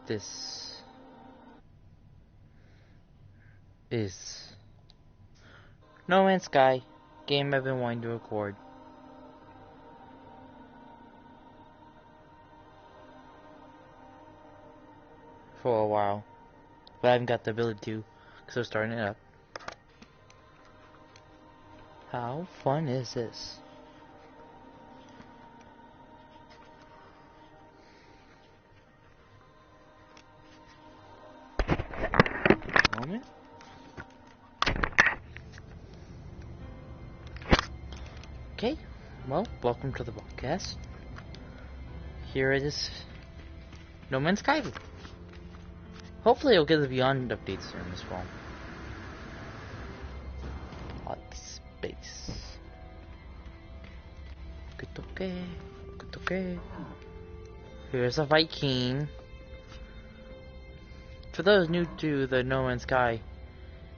This is No Man's Sky, game I've been wanting to record. For a while, but I haven't got the ability to, because I'm starting it up. How fun is this? Moment. Okay, well, welcome to the podcast. Here it is, No Man's Sky. Hopefully I'll get the Beyond updates during this fall. Hot space. Okay. Here's a Viking. For those new to the No Man's Sky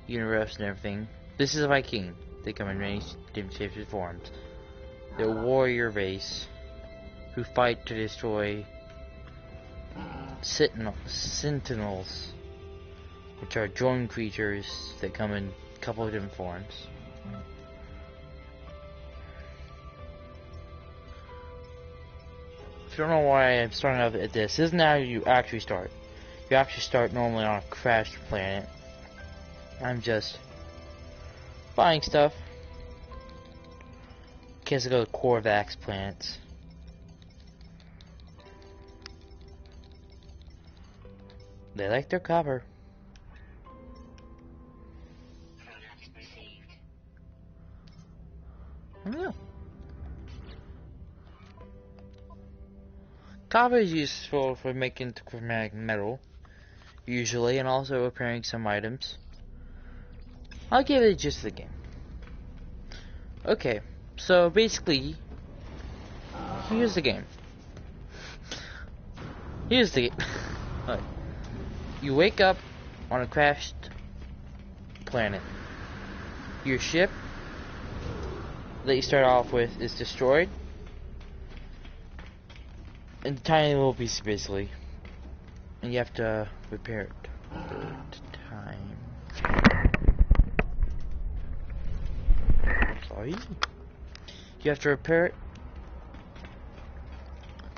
universe and everything, this is a Viking. They come in many different shapes and forms. They're a warrior race who fight to destroy sentinels, which are drone creatures that come in a couple of different forms. If you don't know why I'm starting off at this isn't how you actually start. You actually start normally on a crashed planet. I'm just buying stuff. In case I go to Corvax planets. They like their copper. I don't know. Copper is useful for making chromatic metal, usually, and also repairing some items. I'll give it just the game. Okay, so basically, here's the game. Alright. You wake up on a crashed planet. Your ship that you start off with is destroyed. In tiny little pieces, basically. And you have to repair it. Sorry. You have to repair it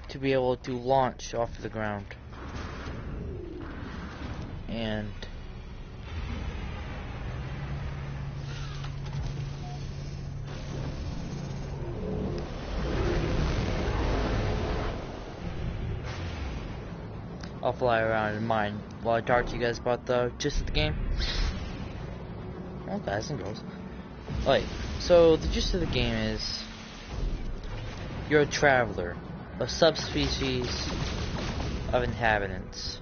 to be able to launch off the ground. And I'll fly around in mine while I talk to you guys about the gist of the game. Well, guys and girls. Alright, so the gist of the game is you're a traveler, a subspecies of inhabitants.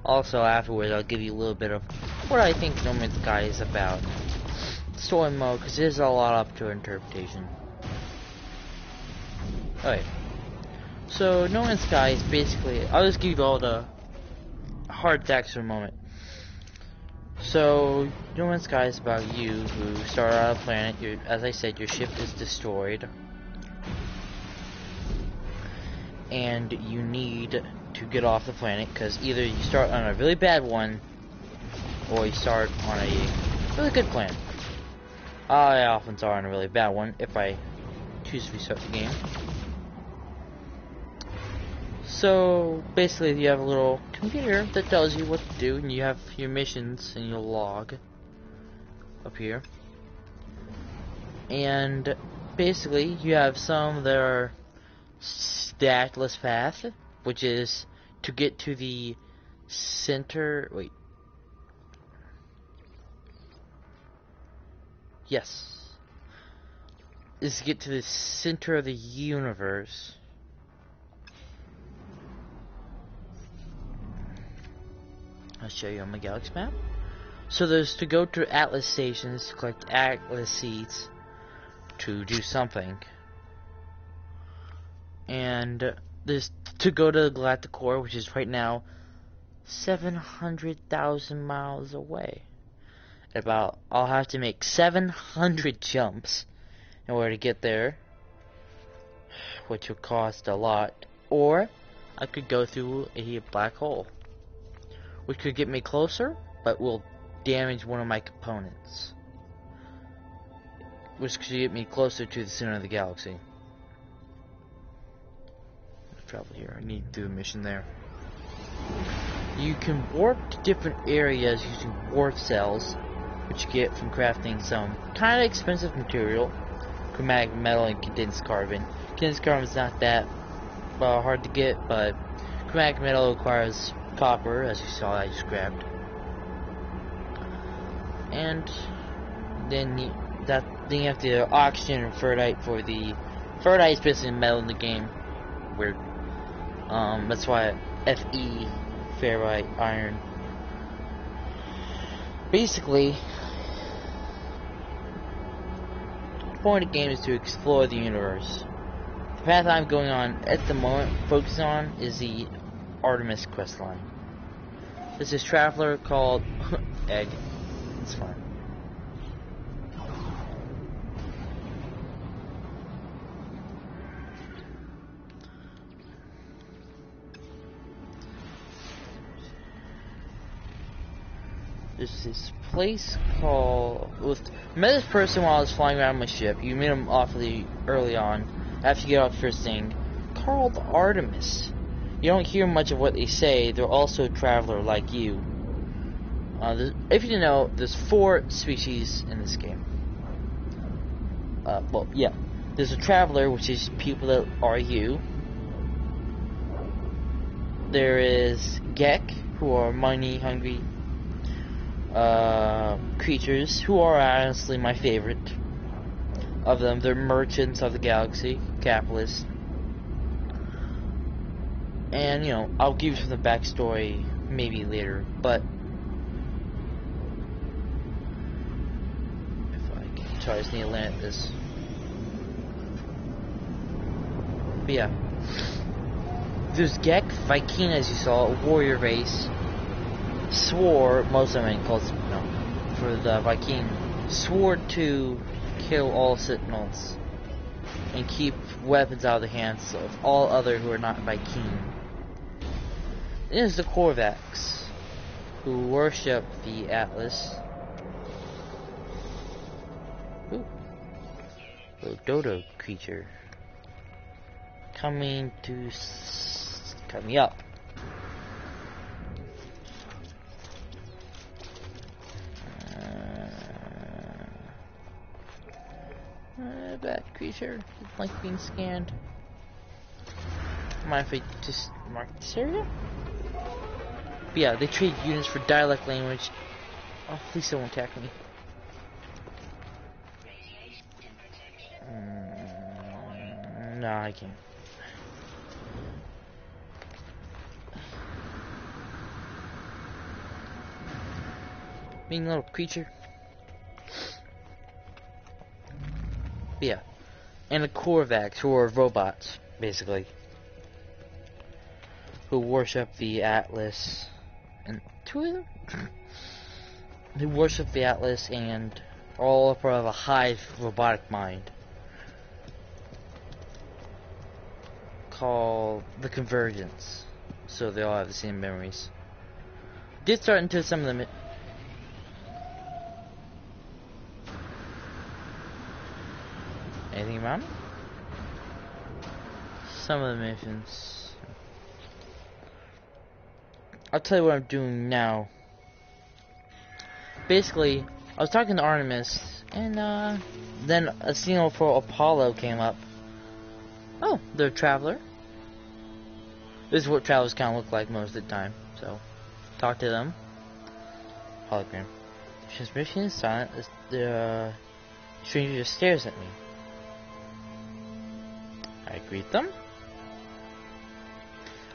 Also, afterwards, I'll give you a little bit of what I think No Man's Sky is about. Story mode, because there's a lot up to interpretation. Alright. So, No Man's Sky is basically... I'll just give you all the hard facts for a moment. So, No Man's Sky is about you who start on a planet. As I said, your ship is destroyed. And you need to get off the planet, because either you start on a really bad one, or you start on a really good planet. I often start on a really bad one, if I choose to restart the game. So, basically, you have a little computer that tells you what to do, and you have your missions and your log up here. And, basically, you have some that are stackless path, which is to get to the center. Wait. Yes. Is to get to the center of the universe. I'll show you on my galaxy map. So there's to go to Atlas stations to collect Atlas seeds to do something. And there's to go to the Galactic Core, which is right now 700,000 miles away. I'll have to make 700 jumps in order to get there, which would cost a lot. Or I could go through a black hole. which could get me closer, but will damage one of my components, which could get me closer to the center of the galaxy. Let's travel here. I need to do a mission there. You can warp to different areas using warp cells, which you get from crafting some kind of expensive material, chromatic metal and condensed carbon. Condensed carbon is not that hard to get, but chromatic metal requires copper, as you saw I just grabbed. And then you have the oxygen and ferrite for the ferrite is basically metal in the game. Weird. That's why Fe, ferrite, iron. Basically, the point of the game is to explore the universe. The path I'm going on at the moment, focusing on, is the Artemis questline. There's this traveler called Egg. It's fine. There's this place called... I met this person while I was flying around my ship. You meet him awfully early on, after you get off first thing, called Artemis. You don't hear much of what they say. They're also a traveler like you. If you didn't know, there's 4 species in this game. Well, yeah. There's a traveler, which is people that are you. There is Gek, who are money-hungry creatures, who are honestly my favorite of them. They're merchants of the galaxy, capitalists. And, you know, I'll give you some of the backstory maybe later, but if I can try to nail land this. But yeah. There's Gek, Viking, as you saw, a warrior race. Swore, most of them called, for the Viking, swore to kill all Sentinels and keep weapons out of the hands of all other who are not Viking. Then there's the Korvax, who worship the Atlas. Ooh. Little dodo creature. Coming to cut me up. Bad creature. Doesn't like being scanned. Mind if I just mark this area? But yeah, they trade units for dialect language. Oh, please don't attack me. No, I can't. Mean little creature. But yeah. And the Korvax, who are robots, basically. Who worship the Atlas. And 2 of them? Who worship the Atlas and all part of a hive robotic mind. Called the Convergence. So they all have the same memories. Did start into some of them. Anything around? Some of the missions. I'll tell you what I'm doing now. Basically, I was talking to Artemis, and then a signal for Apollo came up. Oh, they're a traveler. This is what travelers kind of look like most of the time. So, talk to them. Hologram. Transmission is silent. The stranger just stares at me. I greet them.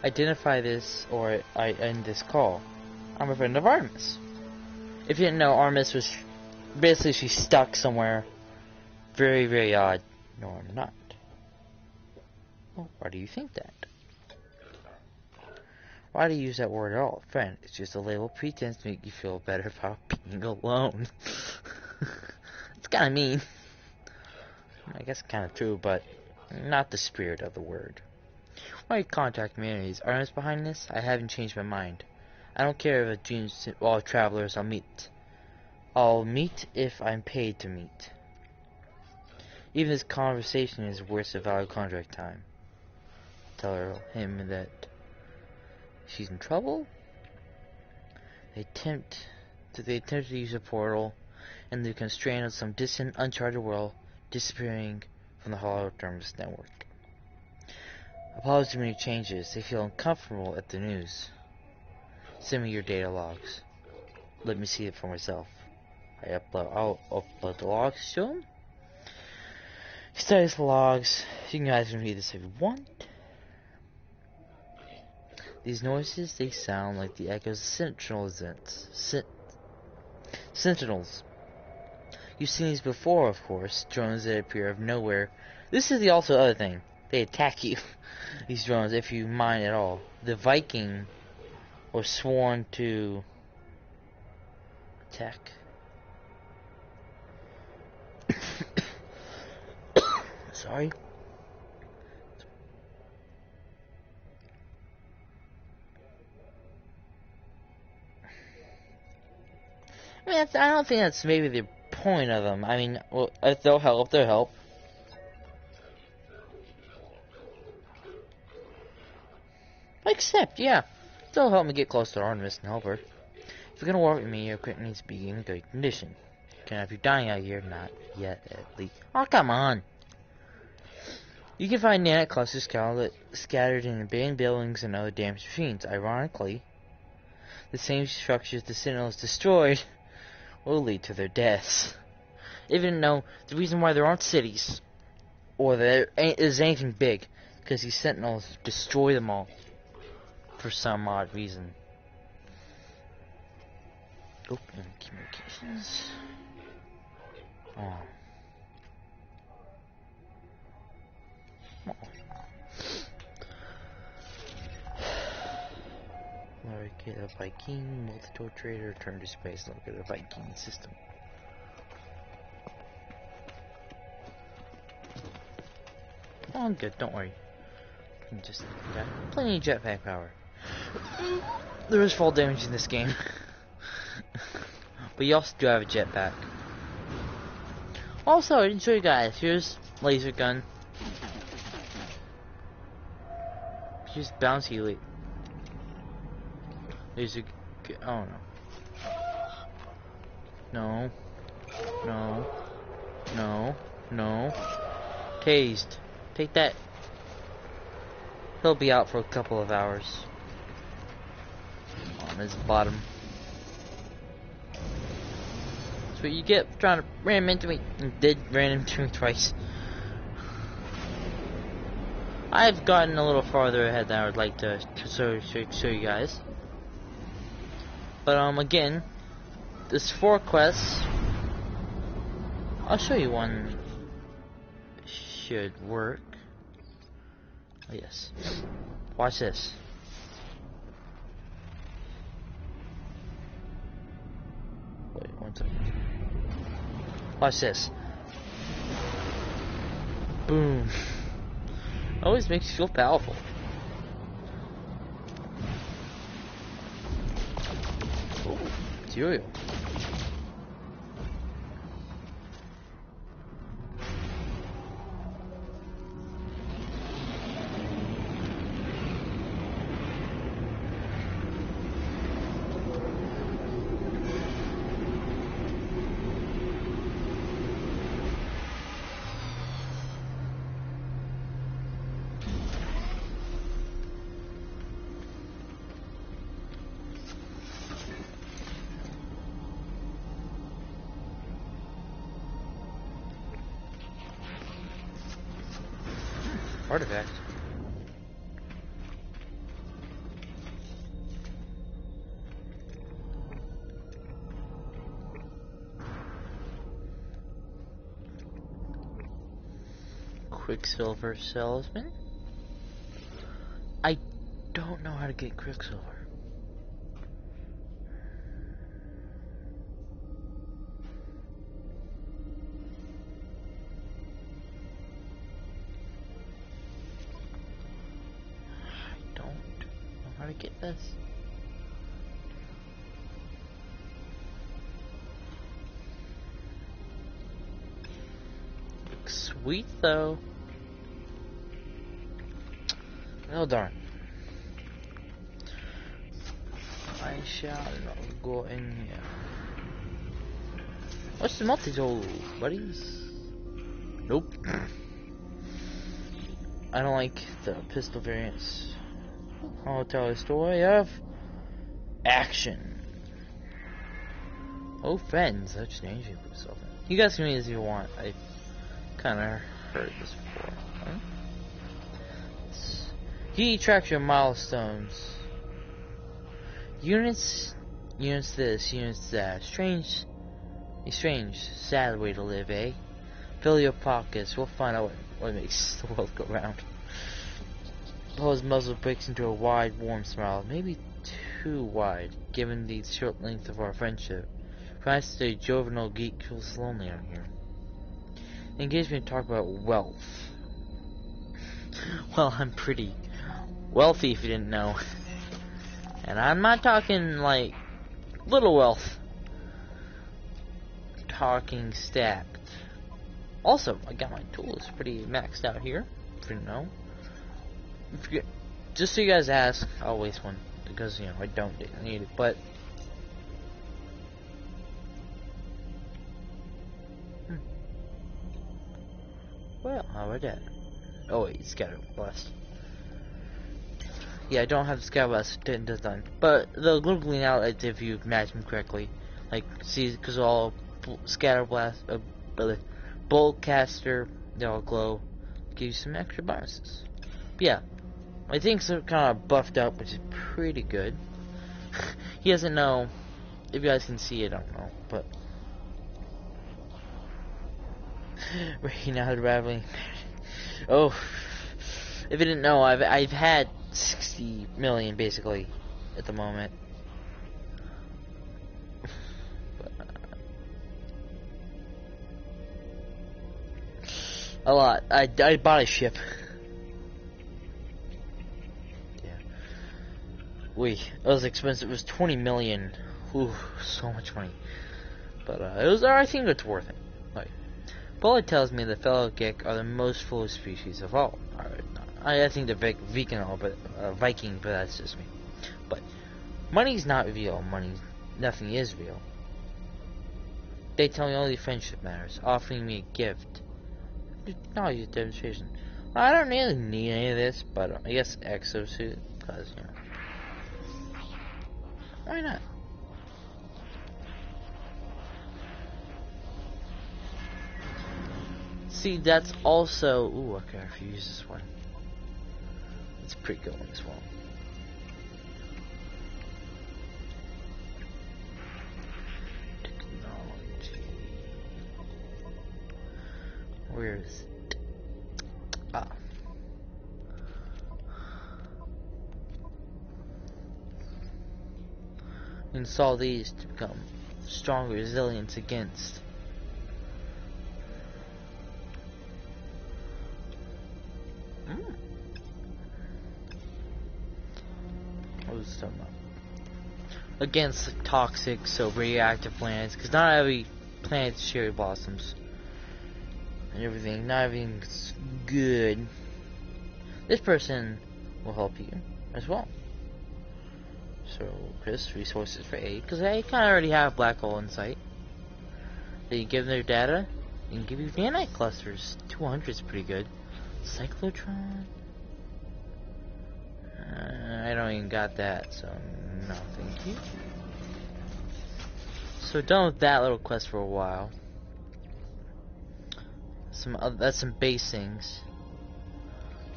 Identify this, or I end this call. I'm a friend of Artemis. If you didn't know, Artemis was basically she's stuck somewhere. Very, very odd. No, I'm not. Well, why do you think that? Why do you use that word at all? Friend, it's just a label pretense to make you feel better about being alone. It's kind of mean. I guess kind of true, but not the spirit of the word. Why contact me anyways? Artemis behind this? I haven't changed my mind. I don't care if a dreams all travelers I'll meet. I'll meet if I'm paid to meet. Even this conversation is worth the value of contract time. Tell him that she's in trouble. They attempt to use a portal, and they're constrained on some distant, uncharted world, disappearing from the holothermos network. Apologies to many changes. They feel uncomfortable at the news. Send me your data logs. Let me see it for myself. I'll upload the logs to him. He studies the logs. You guys can read this if you want. These noises, they sound like the echoes of sentinels. You've seen these before, of course. Drones that appear out of nowhere. This is the also other thing. They attack you. These drones, if you mind at all. The Viking was sworn to attack. Sorry. I mean, I don't think that's maybe the point of them. I mean, well, if they'll help, they'll help. Except, yeah, they'll help me get close to Artemis and help her. If you're gonna work with me, your equipment needs to be in good condition. Can't have you dying out here, not yet at least. Oh, come on! You can find nanic clusters scattered in abandoned buildings and other damaged machines. Ironically, the same structures the Sentinels destroyed will lead to their deaths. Even though the reason why there aren't cities, or there is anything big, because these Sentinels destroy them all for some odd reason. Open communications. Oh. Locate a Viking, multi-tool trader, return to space, locate a Viking system. Oh, I'm good, don't worry. Just got plenty of jetpack power. There is fall damage in this game. But you also do have a jetpack. Also, I didn't show you guys. Here's laser gun. Here's bouncy elite. There's a... oh no. No. No. No. No. Tased. Take that. He'll be out for a couple of hours. On his bottom. That's what you get for trying to ram into me. And ran into me twice. I've gotten a little farther ahead than I would like to show you guys. But again, there's 4 quests. I'll show you one. Should work. Oh yes. Watch this. Wait, 1 second. Watch this. Boom. Always makes you feel powerful. Oh, material. Artifact. Quicksilver salesman? I don't know how to get Quicksilver. How to get this? Wheat though. Oh darn. I shall not go in here. What's the multi-tool, buddies? Nope. I don't like the pistol variants. I'll tell a story of action. Oh, friends, that's changing for yourself. You guys can read this if you want. I kind of heard this before. Huh? He tracks your milestones. Units this, units that. A strange, sad way to live, eh? Fill your pockets. We'll find out what makes the world go round. Paul's muzzle breaks into a wide, warm smile. Maybe too wide, given the short length of our friendship. Perhaps the juvenile geek feels lonely out here. Engagement talk about wealth. Well, I'm pretty wealthy if you didn't know. And I'm not talking like little wealth. I'm talking stacked. Also, I got my tools pretty maxed out here, if you didn't know. Just so you guys ask, I'll waste one. Because, you know, I don't need it, but... Well, how about that? Oh wait, Scatter Blast. Yeah, I don't have the Scatter Blast done, but they'll glean out if you match them correctly. Like, see, because all Scatter Blast, Bolt Caster, they all glow, give you some extra bonuses. But yeah, my things are kind of buffed up, which is pretty good. He doesn't know if you guys can see it. I don't know, but. Right now, unraveling. Oh, if you didn't know, I've had 60 million basically at the moment. But, a lot. I bought a ship. Yeah. Wait, it was expensive. It was 20 million. Ooh, so much money. But it was. I think it's worth it. Like. Bullet tells me the fellow Gek are the most foolish species of all. I think they're Viking, but that's just me. But money's not real. Nothing is real. They tell me only friendship matters, offering me a gift. Technology demonstration. I don't really need any of this, but I guess exosuit, because you know, why not? See, that's also... Ooh, okay, I have to use this one. It's a pretty good one as well. Technology. Where is it? Ah. Install these to become stronger resilience against... Against toxic, so radioactive planets, because not every planet's cherry blossoms and everything. Not everything's good. This person will help you as well. So, Chris, resources for aid, because I kind of already have black hole insight. They give their data and give you nanite clusters. 200 is pretty good. Cyclotron. I don't even got that, so no, thank you. So done with that little quest for a while. That's some base things.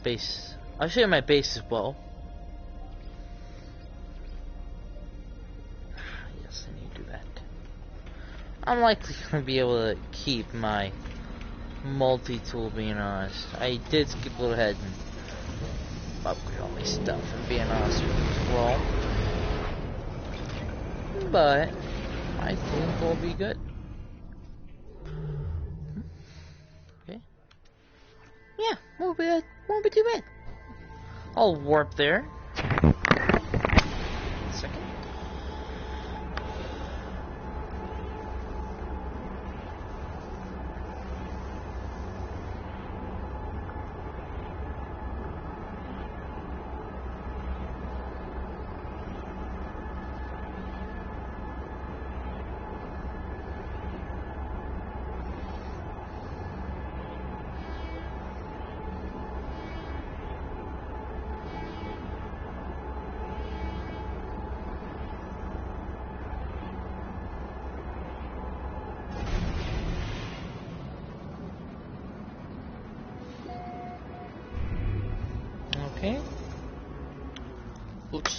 Base. I'll show you my base as well. Yes, I need to do that. I'm likely gonna be able to keep my multi-tool, being honest. I did skip a little ahead and upgrade all my stuff, and being honest with you as well. But I think we'll be good. Okay. Yeah, won't be too bad. I'll warp there. Second.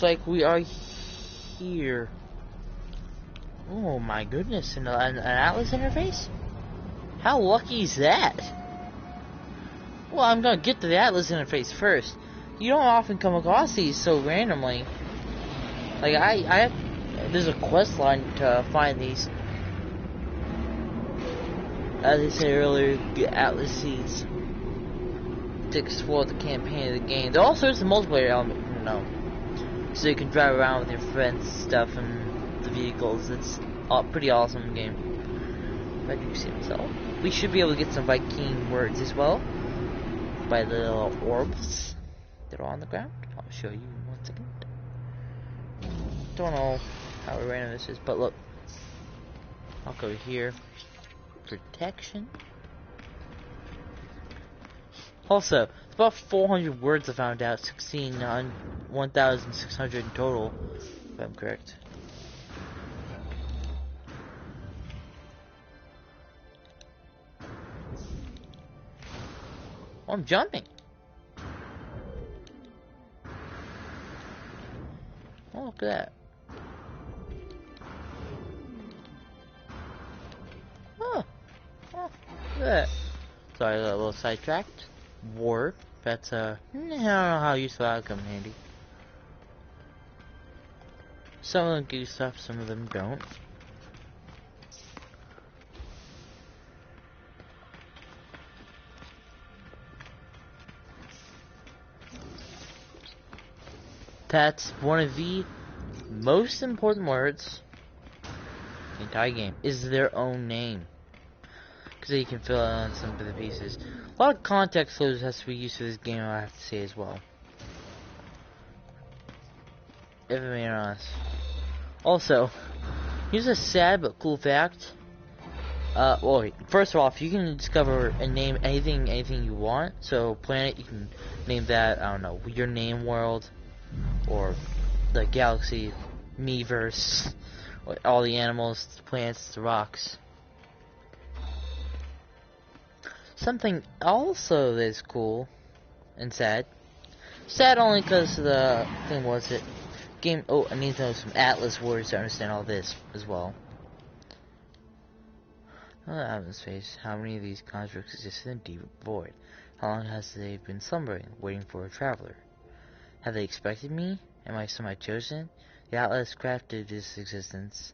like we are here. Oh my goodness, an Atlas interface? How lucky is that? Well, I'm gonna get to the Atlas interface first. You don't often come across these so randomly. Like, there's a quest line to find these. As I said earlier, get Atlas seeds to explore the campaign of the game. There are all sorts of multiplayer elements, so you can drive around with your friends and stuff and the vehicles. It's a pretty awesome game. If I do see myself. We should be able to get some Viking words as well by the little orbs that are on the ground. I'll show you in 1 second. Don't know how random this is, but look. I'll go here. Protection. Also, about 400 words I found out, 1,600 in total, if I'm correct. Oh, I'm jumping. Oh, look at that. Oh, look at that. Sorry, I got a little sidetracked. War. That's I don't know how useful that would come in handy. Some of them do stuff, some of them don't. That's one of the most important words in the entire game, is their own name. Because you can fill in some of the pieces. A lot of context clues has to be used for this game, I have to say as well. If I'm being honest. Also, here's a sad but cool fact. Well, wait, first of all, if you can discover and name anything you want, so planet, you can name that, I don't know, your name world, or the galaxy, Miiverse, all the animals, the plants, the rocks. Something also that's cool and sad. Sad only because the thing was it game. Oh, I need to know some Atlas words to understand all this as well. Out in space, how many of these constructs exist in the deep void? How long has they been slumbering, waiting for a traveler? Have they expected me? Am I somebody chosen? The Atlas crafted this existence.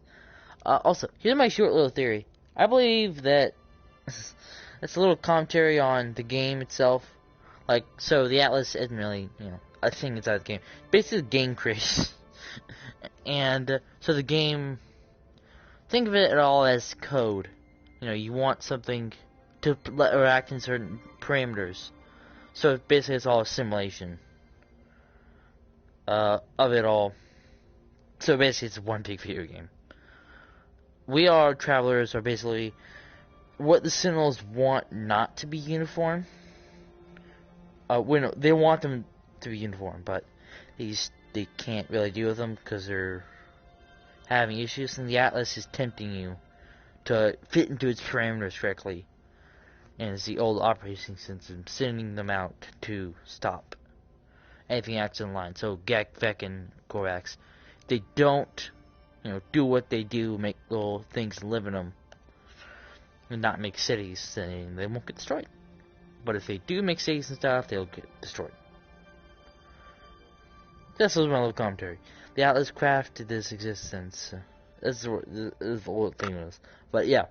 Also, here's my short little theory. I believe that it's a little commentary on the game itself. Like, so the Atlas isn't really, a thing inside the game. Basically, game creation. And so the game, think of it all as code. You want something to act in certain parameters. So basically, it's all a simulation of it all. So basically, it's one big video game. We are travelers are basically what the Sentinels want not to be uniform. They want them to be uniform, but they can't really deal with them because they're having issues, and the Atlas is tempting you to fit into its parameters correctly. And it's the old operating system sending them out to stop anything acts in line. So Gek, Vek, and Gorax, they don't, do what they do, make little things and live in them, and not make cities, then they won't get destroyed. But if they do make cities and stuff, they'll get destroyed. This was my little commentary. The Atlas crafted this existence. This is the whole thing was. But yeah.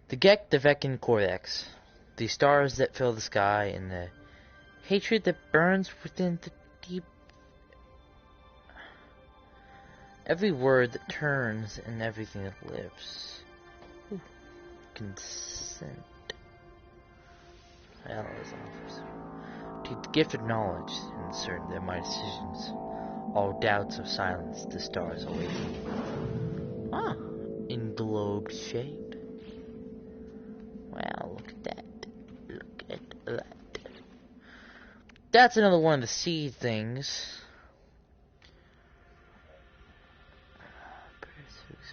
The Gek, the Vek, and Corax. The stars that fill the sky, and the hatred that burns within the deep. Every word that turns and everything that lives. Ooh. Consent. Atlas offers. To the gift of knowledge, and certain that my decisions, all doubts of silence, the stars awaken. Ah, in globe shape. Wow, look at that. Look at that. That's another one of the seed things.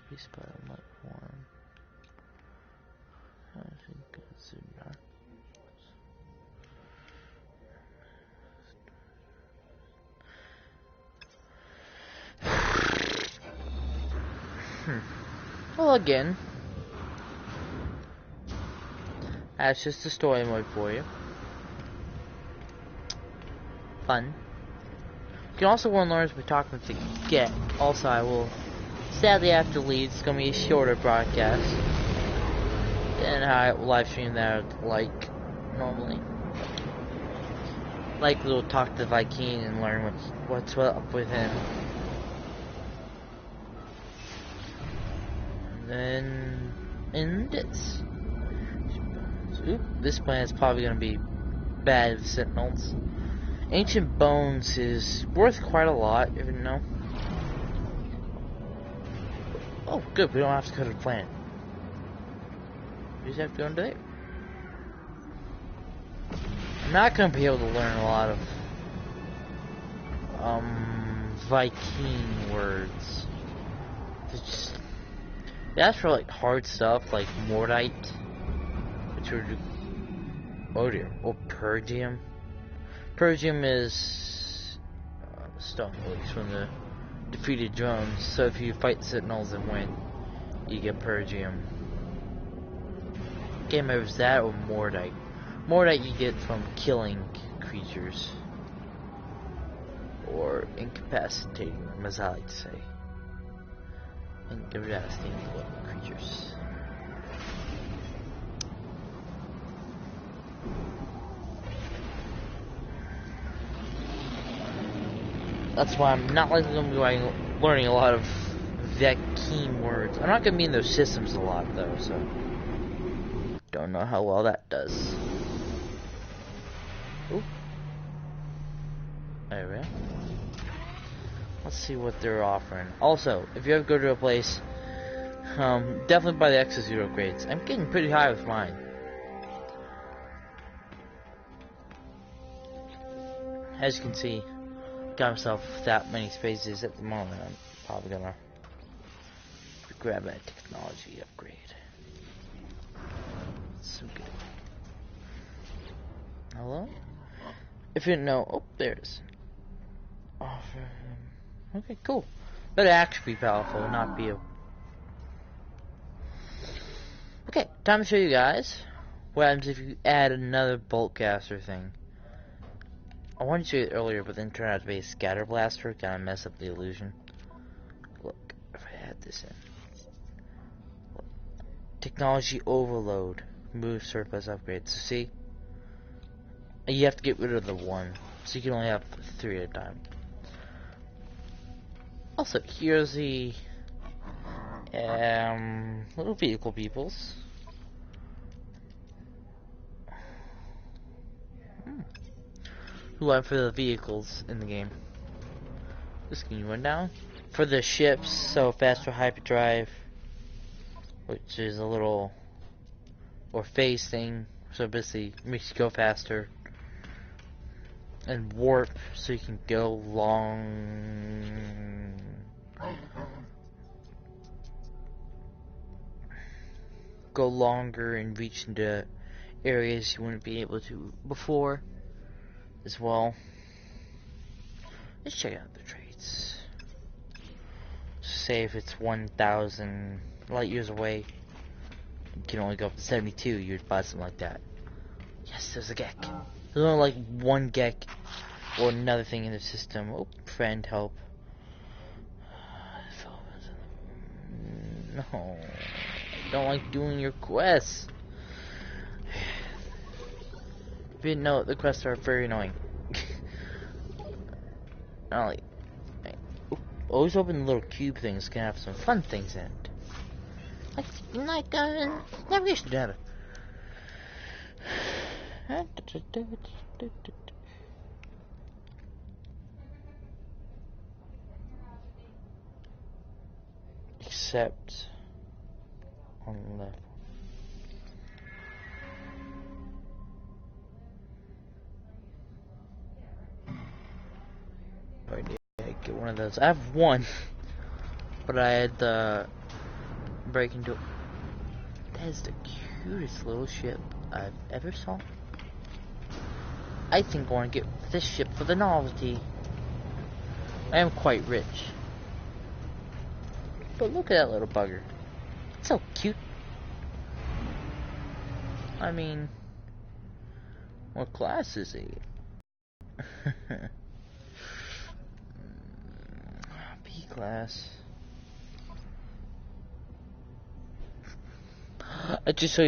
Space by light form. I think it's not. Well, again, that's just a story mode for you. Fun. You can also want to learn as we talk with the get. Also, I will sadly have to leave. It's gonna be a shorter broadcast than how I live stream that like normally. Like we'll talk to Viking and learn what's up with him. And then in this. Oop, this plan is probably gonna be bad with Sentinels. Ancient Bones is worth quite a lot, if you know. Oh, good, we don't have to go to the planet. We just have to go into there. I'm not gonna be able to learn a lot of Viking words. That's for like hard stuff like Mordite, which would oh dear, or Pergium. Pergium is stone release from the defeated drones. So if you fight Sentinels and win, you get Pergium. Can't remember if it's that or Mordite. Mordite you get from killing creatures or incapacitating them, as I like to say. Incapacitating creatures. That's why I'm not likely going to be learning a lot of Viking words. I'm not going to be in those systems a lot, though, so don't know how well that does. Oop. There we go. Let's see what they're offering. Also, if you ever go to a place, definitely buy the Exo-Zero upgrades. I'm getting pretty high with mine. As you can see, got myself that many spaces at the moment. I'm probably gonna grab that technology upgrade. So good. Hello? If you didn't know, oh, there it is. Okay, cool. But actually be powerful, not be a... Okay, time to show you guys what happens if you add another bolt caster thing. I wanted to show you it earlier, but then it turned out to be a scatter blaster, kind of mess up the illusion. Look, if I add this in. Look. Technology overload. Move surplus upgrades. So see? You have to get rid of the one. So you can only have 3 at a time. Also, here's the little vehicle peoples. Who went for the vehicles in the game. This can you run down? For the ships, so faster hyperdrive, which is a little or phase thing, so basically makes you go faster. And warp, so you can go longer and reach into areas you wouldn't be able to before as well. Let's check out the traits. Say if it's 1,000 light years away, you can only go up to 72, you'd buy something like that. Yes, there's a Gek. There's only like one Gek or another thing in the system. Oh, friend, help. No, I don't like doing your quests. If you didn't know, the quests are very annoying. Not like, always open little cube things can have some fun things in it. Like navigation data. Except on the left. Alright, yeah, get one of those. I have one, but I had the break into. That is the cutest little ship I've ever saw. I think I want to get this ship for the novelty. I am quite rich. But look at that little bugger. It's so cute. I mean, what class is he? B class. I just so